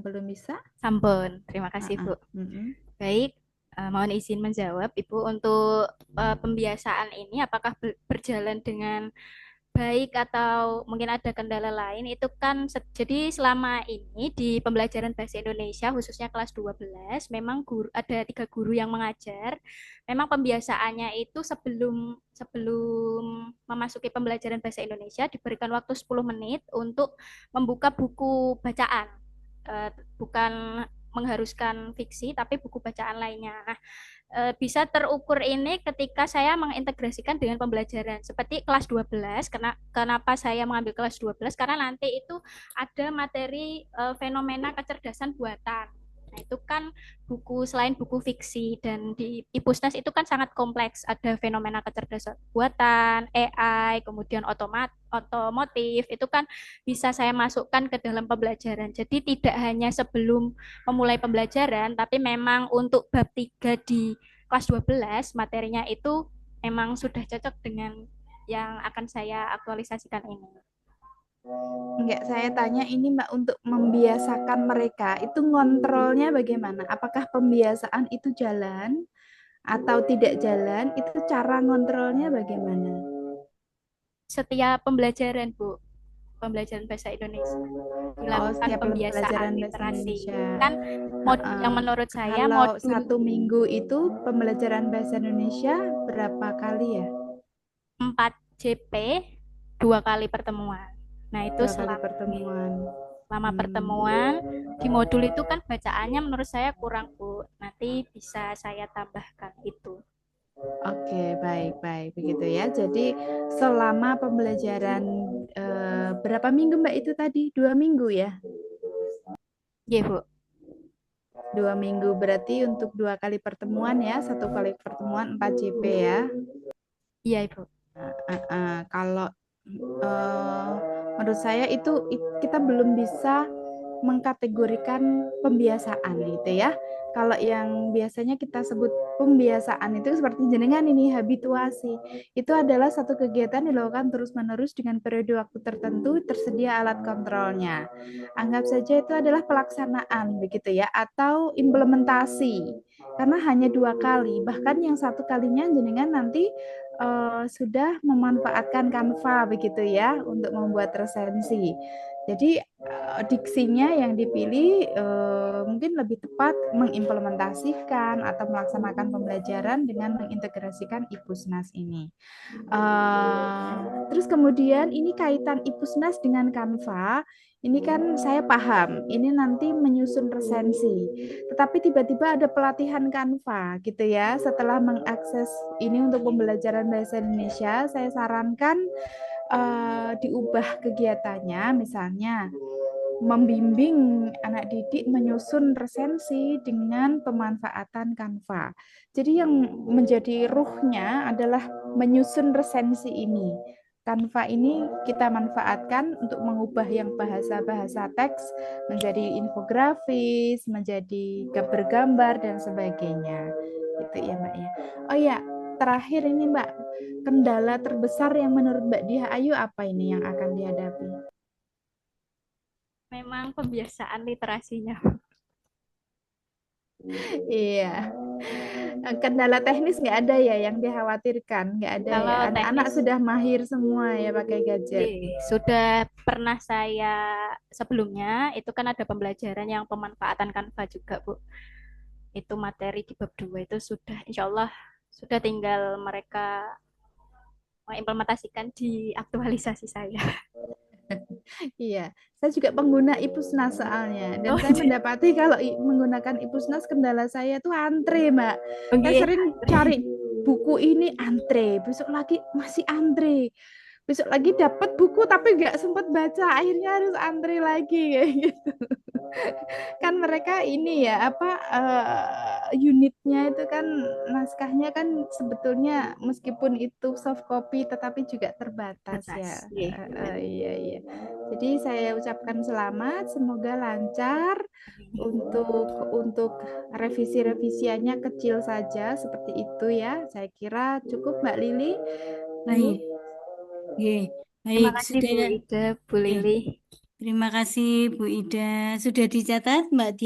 belum bisa? Sampun, terima kasih Heeh. Bu. Mm-mm. Baik, mohon izin menjawab Ibu untuk pembiasaan ini apakah berjalan dengan baik atau mungkin ada kendala lain itu kan jadi selama ini di pembelajaran bahasa Indonesia khususnya kelas 12 memang ada 3 guru yang mengajar. Memang pembiasaannya itu sebelum sebelum memasuki pembelajaran bahasa Indonesia diberikan waktu 10 menit untuk membuka buku bacaan. Bukan mengharuskan fiksi tapi buku bacaan lainnya. Nah, bisa terukur ini ketika saya mengintegrasikan dengan pembelajaran seperti kelas 12. Kenapa saya mengambil kelas 12? Karena nanti itu ada materi fenomena kecerdasan buatan. Nah, itu kan selain buku fiksi dan di IPUSNAS itu kan sangat kompleks. Ada fenomena kecerdasan buatan, AI, kemudian otomotif, itu kan bisa saya masukkan ke dalam pembelajaran. Jadi tidak hanya sebelum memulai pembelajaran, tapi memang untuk bab 3 di kelas 12 materinya itu memang sudah cocok dengan yang akan saya aktualisasikan ini. Enggak, saya tanya ini Mbak untuk membiasakan mereka, itu ngontrolnya bagaimana? Apakah pembiasaan itu jalan atau tidak jalan? Itu cara ngontrolnya bagaimana? Setiap pembelajaran, Bu, pembelajaran bahasa Indonesia Oh, dilakukan setiap pembiasaan pelajaran bahasa literasi. Indonesia. Kan Heeh. yang menurut saya Kalau modul 1 minggu itu pembelajaran bahasa Indonesia berapa kali ya? 4 JP 2 kali pertemuan. Nah, itu 2 kali pertemuan. selama Hmm. pertemuan di modul itu kan bacaannya menurut saya kurang, Bu. Nanti bisa saya tambahkan itu. Oke, baik-baik begitu ya. Jadi selama pembelajaran berapa minggu Mbak itu tadi? 2 minggu ya? Iya, Bu. 2 minggu berarti untuk 2 kali pertemuan ya. 1 kali pertemuan 4 JP ya. Iya, Ibu. Kalau eh, menurut saya itu kita belum bisa mengkategorikan pembiasaan gitu ya. Kalau yang biasanya kita sebut pembiasaan itu seperti jenengan ini habituasi. Itu adalah satu kegiatan dilakukan terus-menerus dengan periode waktu tertentu, tersedia alat kontrolnya. Anggap saja itu adalah pelaksanaan begitu ya atau implementasi. Karena hanya 2 kali, bahkan yang 1 kalinya jenengan nanti sudah memanfaatkan Canva begitu ya untuk membuat resensi. Jadi diksinya yang dipilih mungkin lebih tepat mengimplementasikan atau melaksanakan pembelajaran dengan mengintegrasikan IPUSNAS ini. Terus kemudian ini kaitan IPUSNAS dengan Canva. Ini kan saya paham, ini nanti menyusun resensi. Tetapi tiba-tiba ada pelatihan Canva gitu ya. Setelah mengakses ini untuk pembelajaran bahasa Indonesia, saya sarankan diubah kegiatannya, misalnya membimbing anak didik menyusun resensi dengan pemanfaatan Canva. Jadi yang menjadi ruhnya adalah menyusun resensi ini. Canva ini kita manfaatkan untuk mengubah yang bahasa-bahasa teks menjadi infografis, menjadi bergambar dan sebagainya. Gitu ya, Mbak ya. Oh ya, terakhir ini Mbak, kendala terbesar yang menurut Mbak Dia Ayu apa ini yang akan dihadapi? Memang pembiasaan literasinya. Iya, kendala teknis nggak ada ya yang dikhawatirkan, nggak ada ya. Kalau Anak-anak teknis, sudah mahir semua ya pakai gadget. sudah pernah saya sebelumnya, itu kan ada pembelajaran yang pemanfaatan Canva juga, Bu. Itu materi di bab 2 itu sudah, insya Allah, sudah tinggal mereka mengimplementasikan di aktualisasi saya. Iya, saya juga pengguna Ipusnas soalnya, dan Oh, saya mendapati kalau menggunakan Ipusnas kendala saya tuh antre, Mbak. Saya oke. sering cari buku ini antre, besok lagi masih antre. Besok lagi dapat buku tapi nggak sempat baca, akhirnya harus antre lagi kayak gitu. Kan mereka ini ya apa unitnya itu kan naskahnya kan sebetulnya meskipun itu soft copy tetapi juga terbatas ya. Batas. Iya, benar. Iya iya. Jadi saya ucapkan selamat, semoga lancar untuk revisi-revisiannya kecil saja seperti itu ya. Saya kira cukup Mbak Lili. Ini Baik, oke. Terima Baik, kasih sudah Bu ya. Ida, Bu Ya. Lili. Terima kasih Bu Ida. Sudah dicatat Mbak Dia?